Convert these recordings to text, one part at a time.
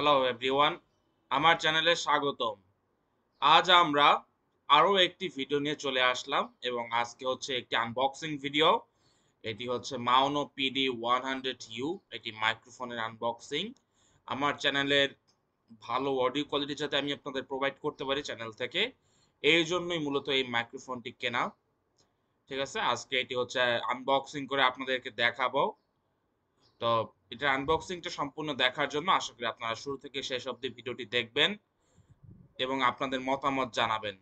Hello everyone, আমার চ্যানেলে স্বাগতম। আজ আমরা আরও একটি ভিডিও নিয়ে চলে আসলাম এবং আজকে হচ্ছে একটি আনবক্সিং ভিডিও। এটি হচ্ছে মাওনো PD100U, এটি মাইক্রোফোনের আনবক্সিং। আমার চ্যানেলের ভালো অডিও কোয়ালিটি যাতে আমি আপনাদের প্রোভাইড করতে পারি চ্যানেল থেকে, এই জন্যই মূলত এই মাইক্রোফোনটি কেনা। ঠিক আছে, আজকে এটি হচ্ছে আনবক্সিং করে আপনাদেরকে দেখাবো। তো এটা আনবক্সিংটা সম্পূর্ণ দেখার জন্য আশা করি আপনারা শুরু থেকে শেষ অবধি ভিডিওটি দেখবেন এবং আপনাদের মতামত জানাবেন।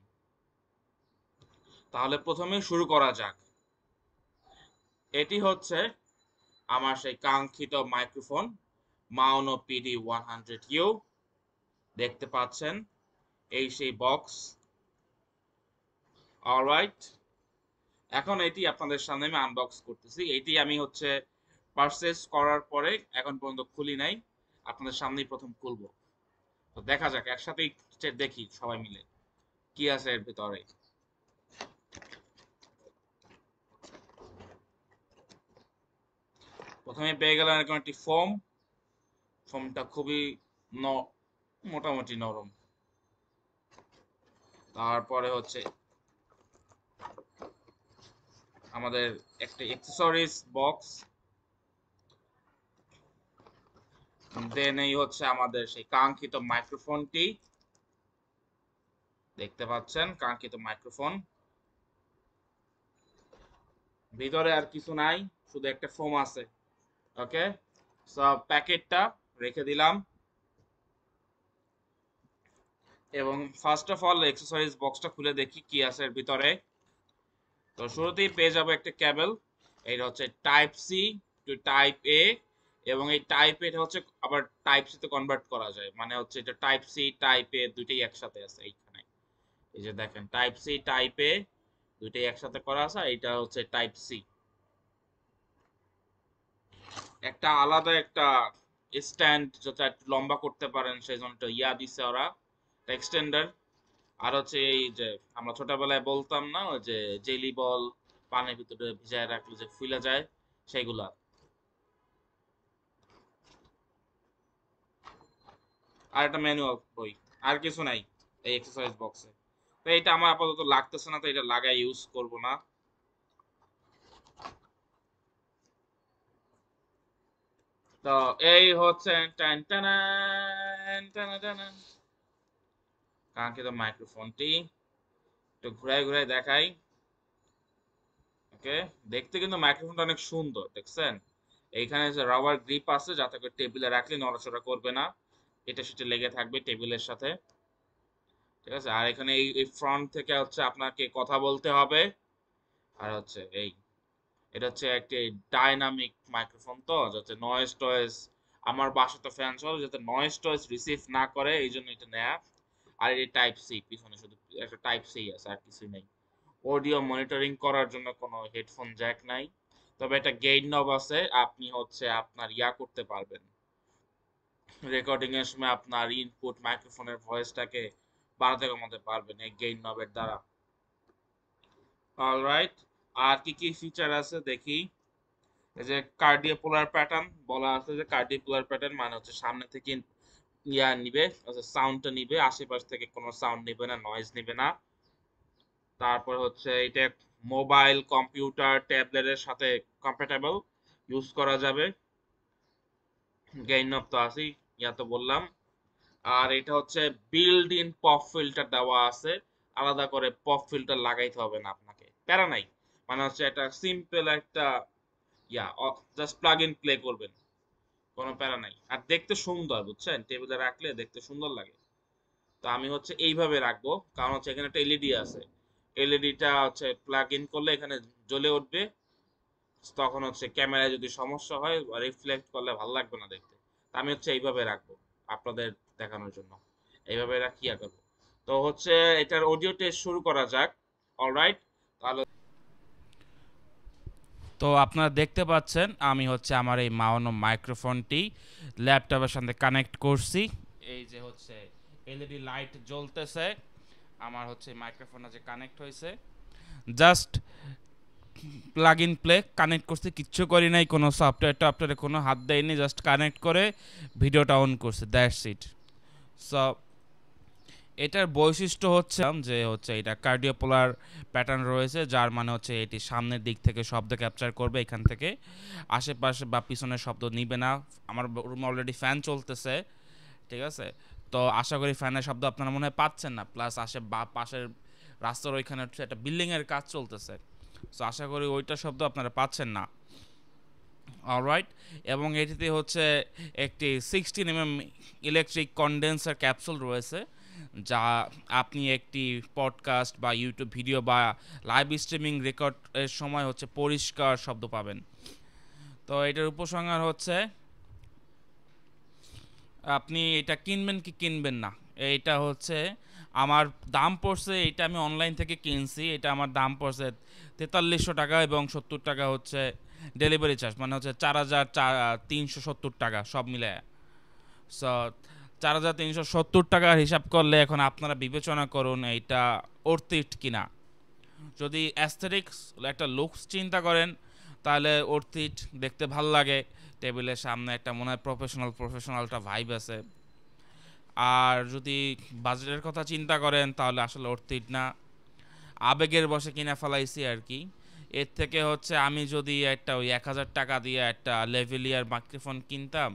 তাহলে প্রথমে শুরু করা যাক। এটি হচ্ছে আমার সেই কাঙ্ক্ষিত মাইক্রোফোন মাওনো PD100U। দেখতে পাচ্ছেন এই সেই বক্স। অলরাইট, এখন এটি আপনাদের সামনে আমি আনবক্স করতেছি। এটি আমি হচ্ছে পারচেজ করার পরে এখন পর্যন্ত খুলি নাই, আপনাদের সামনেই প্রথম খুলবো। তো দেখা যাক, একসাথেই দেখি সবাই মিলে কি আছে এর ভিতরে। প্রথমে পেয়ে গেলাম এরকম একটি ফোমটা খুবই মোটামুটি নরম। তারপরে হচ্ছে আমাদের একটা অ্যাক্সেসরিজ বক্স, দেন এই হচ্ছে আমাদের সেই কাঙ্ক্ষিত মাইক্রোফোনটি। দেখতে পাচ্ছেন কাঙ্ক্ষিত মাইক্রোফোন। ভিতরে আর কিছু নাই, শুধু একটা ফোম আছে। ওকে, সব প্যাকেটটা রেখে দিলাম এবং ফার্স্ট অফ অল অ্যাক্সেসরিজ বক্সটা খুলে দেখি কি আছে এর ভিতরে। তো শুরুতেই পেয়ে যাবো একটা কেবল। এটা হচ্ছে টাইপ সি টু টাইপ এ, এবং এই টাইপ এটা হচ্ছে আবার টাইপ সি তে কনভার্ট করা যায়, মানে হচ্ছে এটা টাইপ সি টাইপ এ দুইটাই একসাথে আছে এইখানে। এই যে দেখেন টাইপ সি টাইপ এ দুইটাই একসাথে করা আছে, এটা হচ্ছে টাইপ সি। একটা আলাদা একটা স্ট্যান্ড যেটা একটু লম্বা করতে পারেন সেই জন্য ইয়া দিছে ওরা, এক্সটেন্ডার। আর হচ্ছে এই যে আমরা ছোটবেলায় বলতাম না, ওই যে জেলি বল পানির ভিতরে ভিজায় রাখলে যে ফুলে যায়, সেগুলা। আর একটা ম্যানুয়াল বই, আর কিছু নাই এই এক্সারসাইজ বক্সে। তো এটা আমার আপাতত লাগতেছে না, তো এটা লাগাই ইউজ করব না। তো এই হচ্ছে টান টানান টানাটানা কাঙ্ক্ষিত মাইক্রোফোনটি। একটু ঘুরাই ঘুরাই দেখাই। ওকে, দেখতে কিন্তু মাইক্রোফোনটা অনেক সুন্দর, দেখছেন? এইখানে যে রাবার গ্রিপ আছে যাতে করে টেবিলে রাখলে নড়াচড়া করবে না, এটা সেটা লেগে থাকবে টেবিলের সাথে। ঠিক আছে, আর এখানে এই ফ্রন্ট থেকে হচ্ছে আপনাকে কথা বলতে হবে। আর হচ্ছে এটা হচ্ছে একটি ডাইনামিক মাইক্রোফোন, তো যাতে নয়েজ টয়েজ, আমার বাসা তো ফ্যান চলে, যাতে নয়েজ টয়েজ রিসিভ না করে এই জন্য এটা নেয়া। আর এই টাইপ সি, পিছনে শুধু একটা টাইপ সি আছে, আর কিছুই নেই। অডিও মনিটরিং করার জন্য কোনো হেডফোন জ্যাক নাই, তবে একটা গেইন নব আছে, আপনি হচ্ছে আপনার ইয়া করতে পারবেন, রেকর্ডিং এর সময় আপনার ইনপুট মাইক্রোফোনের ভয়েসটাকে বাড়াতে কমাতে পারবেন এই গেইন নবের দ্বারা। অলরাইট, আর কি কি ফিচার আছে দেখি। এই যে কার্ডিওপোলার প্যাটার্ন বলা আছে, যে কার্ডিওপোলার প্যাটার্ন মানে হচ্ছে সামনে থেকে ইয়া নিবে, সাউন্ডটা নিবে, আশেপাশ থেকে কোনো সাউন্ড নিবে না, নয়েজ নিবে না। তারপর হচ্ছে এটা মোবাইল কম্পিউটার ট্যাবলেটের সাথে কম্প্যাটেবল, ইউজ করা যাবে। গেইন অফ তো আছেই, ইয়া তো বললাম। আর এটা হচ্ছে বিল্ড ইন পপ ফিল্টার দেওয়া আছে, আলাদা করে পপ ফিল্টার লাগাইতে হবে না আপনাকে, প্যারা নাই। মানে হচ্ছে এটা সিম্পল একটা ইয়া, জাস্ট প্লাগ ইন প্লে করবেন, কোনো প্যারা নাই। আর দেখতে সুন্দর, বুঝছেন, টেবিলে রাখলে দেখতে সুন্দর লাগে। তো আমি হচ্ছে এইভাবে রাখবো, কারণ হচ্ছে এখানে একটা এলইডি আছে। এলইডিটা হচ্ছে প্লাগ ইন করলে এখানে জ্বলে উঠবে, তখন হচ্ছে ক্যামেরায় যদি সমস্যা হয় বা রিফ্লেক্ট করলে ভালো লাগবে না দেখতে। আমি হচ্ছে এইভাবে রাখবো আপনাদের দেখানোর জন্য, এইভাবে রাখি আঁকাবো। তো হচ্ছে এটার অডিও টেস্ট শুরু করা যাক। অলরাইট, তাহলে তো আপনারা দেখতে পাচ্ছেন আমি হচ্ছে আমার এই মাওনো মাইক্রোফোনটি ল্যাপটপের সাথে কানেক্ট করছি। এই যে হচ্ছে এলইডি লাইট জ্বলতেছে, আমার হচ্ছে মাইক্রোফোনটা যে কানেক্ট হয়েছে। Just plug in play connect করছি, কিচ্ছু করি নাই, কোনো সফটওয়্যারে কোনো হাত দেয়নি, জাস্ট কানেক্ট করে ভিডিওটা অন করছে, দ্যাটস ইট। সো এটার বৈশিষ্ট্য হচ্ছে যে এটা কার্ডিওপোলার প্যাটার্ন রয়েছে, যার মানে হচ্ছে এটি সামনের দিক থেকে শব্দ ক্যাপচার করবে, এখান থেকে আশেপাশে বা পিছনের শব্দ নিবে না। আমার রুমে অলরেডি ফ্যান চলতেছে, ঠিক আছে, তো আশা করি ফ্যানের শব্দ আপনারা মনে হয় পাচ্ছেন না। প্লাস পাশের রাস্তার ওইখানে হচ্ছে একটা বিল্ডিংয়ের কাজ চলতেছে, সো আশা করি ওইটার শব্দ আপনারা পাচ্ছেন না। অলরাইট, এবং এটিতে হচ্ছে একটি 16 mm ইলেকট্রিক কন্ডেন্সার ক্যাপসুল রয়েছে, যা আপনি একটি পডকাস্ট বা ইউটিউব ভিডিও বা লাইভ স্ট্রিমিং রেকর্ডের সময় হচ্ছে পরিষ্কার শব্দ পাবেন। তো এটার উপসংহার হচ্ছে আপনি এটা কিনবেন কি কিনবেন না, এইটা হচ্ছে আমার দাম পড়ছে, এটা আমি অনলাইন থেকে কিনছি, এটা আমার দাম পড়ছে 4300 টাকা এবং 70 টাকা হচ্ছে ডেলিভারি চার্জ, মানে হচ্ছে 4370 টাকা সব মিলে। সো 4370 টাকার হিসাব করলে এখন আপনারা বিবেচনা করুন এইটা অর্থিট কিনা। যদি অ্যাস্থেটিক্স একটা লুকস চিন্তা করেন তাহলে অর্থিট, দেখতে ভাল লাগে, টেবিলের সামনে একটা মনে হয় প্রফেশনালটা ভাইব আছে। আর যদি বাজেটের কথা চিন্তা করেন তাহলে আসলে অর্থিট না, আবেগের বশে কিনা ফেলাইছি আর কি। এর থেকে হচ্ছে আমি যদি একটা ওই 1000 টাকা দিয়ে একটা লেভেলিয়ার মাইক্রোফোন কিনতাম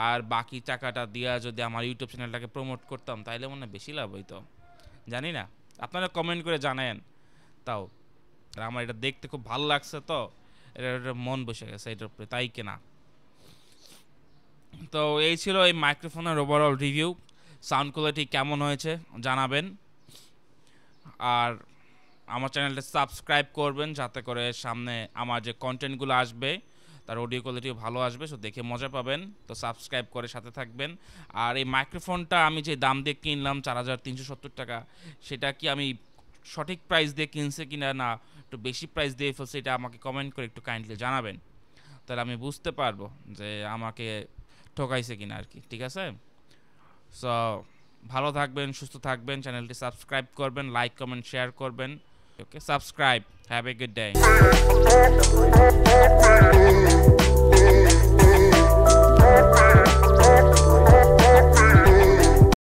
আর বাকি টাকাটা দিয়া যদি আমার ইউটিউব চ্যানেলটাকে প্রমোট করতাম তাইলে মনে হয় বেশি লাভ হইতো, জানি না, আপনারা কমেন্ট করে জানায়েন। তাও আর আমার এটা দেখতে খুব ভালো লাগছে, তো এটা মন বসে গেছে এটার উপরে, তাই কেনা। তো এই ছিল এই মাইক্রোফোনের ওভারঅল রিভিউ। সাউন্ড কোয়ালিটি কেমন হয়েছে জানাবেন, আর আমার চ্যানেলটা সাবস্ক্রাইব করবেন যাতে করে সামনে আমার যে কন্টেন্টগুলো আসবে তার অডিও কোয়ালিটিও ভালো আসবে, সো দেখে মজা পাবেন। তো সাবস্ক্রাইব করে সাথে থাকবেন। আর এই মাইক্রোফোনটা আমি যে দাম দিয়ে কিনলাম 4370 টাকা, সেটা কি আমি সঠিক প্রাইস দিয়ে কিনছে কিনা না একটু বেশি প্রাইস দিয়ে ফেলছে, এটা আমাকে কমেন্ট করে একটু কাইন্ডলি জানাবেন, তাহলে আমি বুঝতে পারবো যে আমাকে ঠকাইছে কিনা আর কি, ঠিক আছে। সো ভালো থাকবেন, সুস্থ থাকবেন, চ্যানেলটি সাবস্ক্রাইব করবেন, লাইক কমেন্ট শেয়ার করবেন। Okay, subscribe. Have a good day.